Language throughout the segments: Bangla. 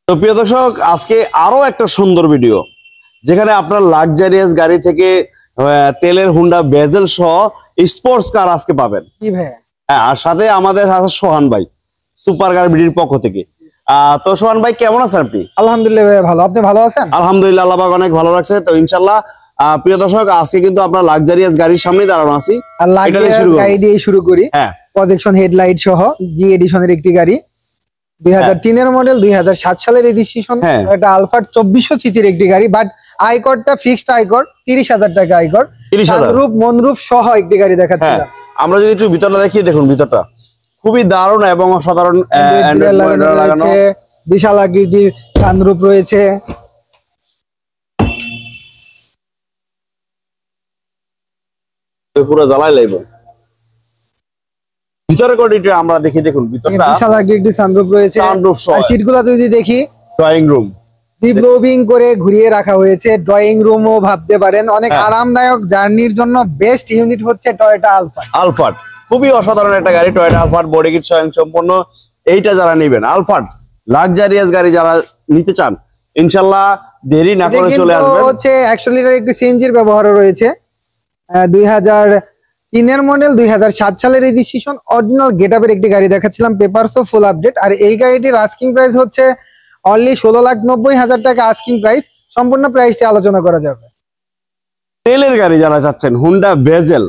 তো প্রিয় দর্শক, আজকে আরো একটা সুন্দর ভিডিও যেখানে আপনার লাক্সারিয়াস গাড়ি থেকে তেলের হুন্ডা বেজেল সহ স্পোর্টস কার আজকে পাবেন। কি ভাই? হ্যাঁ, আর সাথে আমাদের আছে সোহান ভাই, সুপার কার বিডির পক্ষ থেকে। তো সোহান ভাই কেমন আছেন আপনি? আলহামদুলিল্লাহ ভাই, ভালো। আপনি ভালো আছেন? আলহামদুলিল্লাহ, আল্লাহ পাক অনেক ভালো রাখছে। তো ইনশাআল্লাহ প্রিয় দর্শক, আজকে কিন্তু আমরা লাক্সারিয়াস গাড়ির সামনে দাঁড়ানো আছি। আর লাক্সারিয়াস গাড়ি দিয়ে শুরু করি। হ্যাঁ, প্রজেকশন হেডলাইট সহ জি এডিশনের একটি গাড়ি, 2003 এর মডেল, 2007 সালের রেজিস্ট্রেশন। এটা আলফাট 2400 সিসির একটি গাড়ি, বাট আয়করটা ফিক্সড আয়কর 30,000 টাকা আয়কর। 30,000 রূপ মনরূপ সহ একটি গাড়ি দেখাচ্ছিলাম। আমরা যদি একটু ভিতরটা দেখিয়ে দেখুন, ভিতরটা খুবই দারুণ এবং অসাধারণ। লাগানো, বিশাল আকৃতির সানরূপ রয়েছে। পুরো জ্বালাই লাগবে। ভিতরের কোয়ালিটি আমরা দেখি, দেখুন ভিতরটা বিশাল আকৃতির সানরূপ রয়েছে। আর সিটগুলো যদি দেখি, ড্রয়িং রুম ডিভলপিং করে ঘুরিয়ে রাখা হয়েছে। ড্রয়িং রুমও ভাবতে পারেন। অনেক আরামদায়ক জার্নির জন্য বেস্ট ইউনিট হচ্ছে টয়োটা আলফাট। আলফাট খুবই অসাধারণ একটা গাড়ি, টয়োটা আলফাট বডি কিট স্বয়ংসম্পন্ন। এইটা যারা নেবেন, আলফাট লাক্সারিয়াস গাড়ি যারা নিতে চান, ইনশাআল্লাহ দেরি না করে চলে আসবেন। হচ্ছে 100 লিটার একটি সিএনজির ব্যবহার রয়েছে। 2003 এর মডেল, 2007 সালের রেজিস্ট্রেশন। অরিজিনাল গেটআপের একটি গাড়ি দেখাচ্ছিলাম, পেপারসও ফুল আপডেট। আর এই গাড়িটির আস্কিং প্রাইস হচ্ছে অনলি 16,90,000 টাকা আস্কিং প্রাইস। সম্পূর্ণ প্রাইসটি আলোচনা করা যাবে। তেলের গাড়ি যারা চাচ্ছেন, হুন্ডা বেজেল,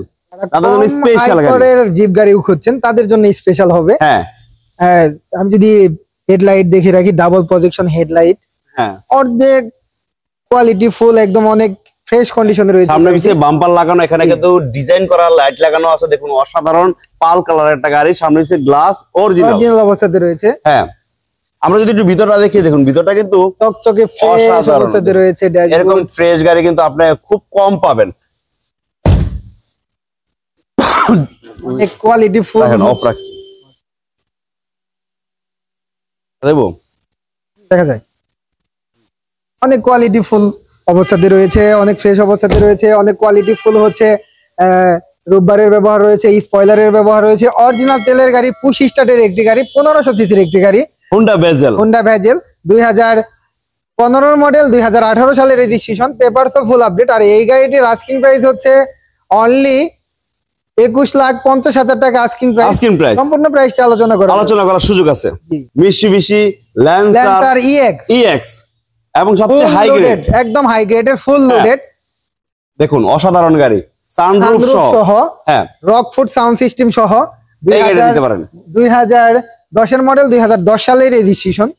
তাদের জন্য স্পেশাল গাড়ি। জিপ গাড়ি খুঁজছেন, তাদের জন্য স্পেশাল হবে। হ্যাঁ, আমি যদি হেডলাইট দেখে রাখি, ডাবল প্রজেকশন হেডলাইট। হ্যাঁ, অর্ধেক কোয়ালিটি ফুল, একদম অনেক ফ্রেশ কন্ডিশনে রয়েছে। সামনে পিছনে বাম্পার লাগানো, এখানে কিন্তু ডিজাইন করা লাইট লাগানো আছে। দেখুন অসাধারণ পাল কালার একটা গাড়ি। সামনে পিছনে গ্লাস অরিজিনাল অবস্থাতে রয়েছে। হ্যাঁ, আমরা যদি একটু ভিতরটা দেখি, দেখুন ভিতরটা কিন্তু চকচকে ফ্রেশ অবস্থাতে রয়েছে। এরকম ফ্রেশ গাড়ি কিন্তু আপনি খুব কম পাবেন। অনেক কোয়ালিটি ফুল দেখা যায়। অনেক কোয়ালিটি ফুল অবস্থাতে রয়েছে, অনেক ফ্রেশ অবস্থাতে রয়েছে। অনেক কোয়ালিটি ফুল হচ্ছে রূপবারের ব্যবহার রয়েছে, স্পয়লারের ব্যবহার রয়েছে। অরিজিনাল তেলের গাড়ি, পুশ স্টার্টের একটি গাড়ি, 1500 সিসির একটি গাড়ি, হুন্ডা বেজেল। 2015 মডেল, 2018 সালের রেজিস্ট্রেশন, পেপারসও ফুল আপডেট। আর এই গাড়িটির আস্কিং প্রাইস হচ্ছে অনলি 21,50,000 টাকা আস্কিং প্রাইস। সম্পূর্ণ প্রাইসটা আলোচনা করার সুযোগ আছে। মিশিবিশি ল্যান্সার ইএক্স এবং সবচেয়ে হাই গ্রেড, একদম হাই গ্রেডের ফুল লোডেড। দেখুন অসাধারণ গাড়ি, সানরুফ সহ, হ্যাঁ, রকফুট সাউন্ড সিস্টেম সহ। 2010 এর মডেল, 2010 সালের রেজিস্ট্রেশন।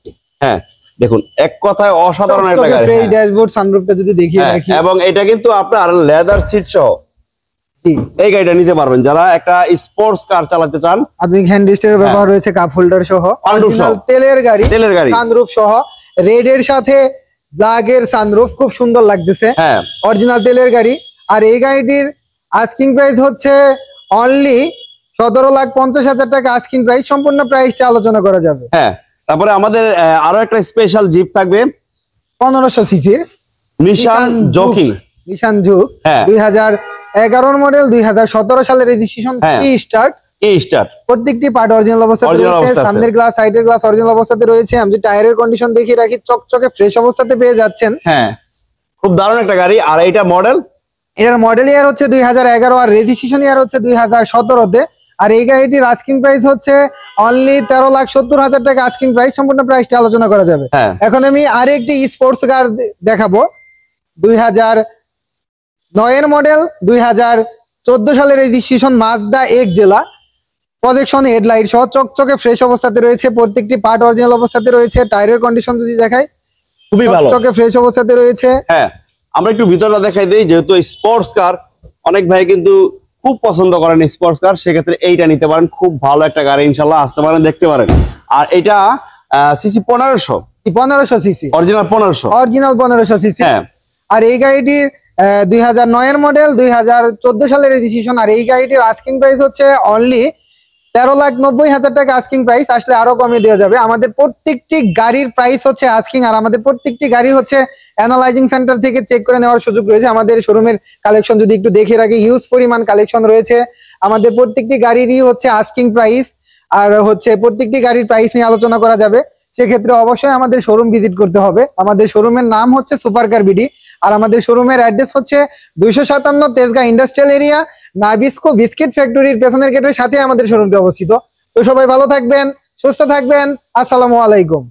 হ্যাঁ, দেখুন এক কথায় অসাধারণ একটা গাড়ি। ফ্রেশ ড্যাশবোর্ড, সানরুফটা যদি দেখিয়ে রাখি, এবং এটা কিন্তু আপনার লেদার সিট সহ এই গাড়িটা নিতে পারবেন যারা একটা স্পোর্টস কার চালাতে চান। আধুনিক হ্যান্ড রেস্টের ব্যবহার রয়েছে, কাপ হোল্ডার সহ। অরিজিনাল তেলের গাড়ি, সানরুফ সহ, রেড এর সাথে ব্ল্যাক এর সানরুফ, খুব সুন্দর লাগতেছে। হ্যাঁ, অরিজিনাল তেলের গাড়ি। আর এই গাড়িটির আস্কিং প্রাইস হচ্ছে অনলি 17,50,000 টাকা আস্কিং প্রাইস। সম্পূর্ণ প্রাইসটা আলোচনা করা যাবে। হ্যাঁ, তারপরে আমাদের আরো একটা স্পেশাল জিপ থাকবে, 1500 সিসির নিশান জোকি। 2011 মডেল, 2017 সালের রেজিস্ট্রেশন, স্টার্ট। প্রত্যেকটি পার্ট অরিজিনাল অবস্থাতে রয়েছে। সামনের গ্লাস, সাইডের গ্লাস অরিজিনাল অবস্থাতে রয়েছে। আমি যে টায়ারের কন্ডিশন দেখিয়ে রাখি, চকচকে ফ্রেশ অবস্থাতে পেয়ে যাচ্ছেন। হ্যাঁ, খুব দারুণ একটা গাড়ি। আর এইটা মডেল, এটার মডেল ইয়ার হচ্ছে 2011 আর রেজিস্ট্রেশন ইয়ার হচ্ছে 2017-তে। আর এই গাড়িটির আস্কিং প্রাইস হচ্ছে অনলি 13,70,000 টাকা আস্কিং প্রাইস। সম্পূর্ণ প্রাইসটা আলোচনা করা যাবে। এখন আমি আরেকটি স্পোর্টস কার দেখাবো, 2009 এর মডেল, 2014 সালের রেজিস্ট্রেশন, মাজদা এক জেলা, প্রজেকশন হেডলাইট সহ, চকচকে ফ্রেশ অবস্থাতে রয়েছে। প্রত্যেকটি পার্ট অরিজিনাল অবস্থাতে রয়েছে। টায়ারের কন্ডিশন যদি দেখাই, খুবই ভালো, চকচকে ফ্রেশ অবস্থাতে রয়েছে। হ্যাঁ, আমরা একটু ভিতরটা দেখাই দেই। যেহেতু স্পোর্টস কার অনেক ভাই কিন্তু খুব পছন্দ করেন স্পোর্টস কার, সেক্ষেত্রে এইটা নিতে পারেন। খুব ভালো একটা গাড়ি, ইনশাল্লাহ আসতে পারেন, দেখতে পারেন। আর এটা সিসি 1500 সিসি, অরিজিনাল 1500 সিসি। আর এই গাড়িটির 2009 এর মডেল, 2014 সালের রেজিস্ট্রেশন। আর এই গাড়িটির আস্কিং প্রাইস হচ্ছে অনলি 13,90,000 টাকা আস্কিং প্রাইস। আসলে আরো কমে দেওয়া যাবে। আমাদের প্রত্যেকটি গাড়ির প্রাইস হচ্ছে আস্কিং, আর আমাদের প্রত্যেকটি গাড়ি হচ্ছে অ্যানালাইজিং সেন্টার থেকে চেক করে নেওয়ার সুযোগ রয়েছে। আমাদের শোরুমের কালেকশন যদি একটু দেখে রাখি, হিউজ পরিমাণ কালেকশন রয়েছে। আমাদের প্রত্যেকটি গাড়িরই হচ্ছে আস্কিং প্রাইস, আর হচ্ছে প্রত্যেকটি গাড়ির প্রাইস নিয়ে আলোচনা করা যাবে। সেক্ষেত্রে অবশ্যই আমাদের শোরুম ভিজিট করতে হবে। আমাদের শোরুমের নাম হচ্ছে সুপার কার বিডি, আর আমাদের শোরুমের অ্যাড্রেস হচ্ছে 257 Tejgaon industrial area, Nabisco biscuit ফ্যাক্টরির পেছনের গেটের সাথে আমাদের শোরুমটি অবস্থিত। তো সবাই ভালো থাকবেন, সুস্থ থাকবেন, আসসালামু আলাইকুম।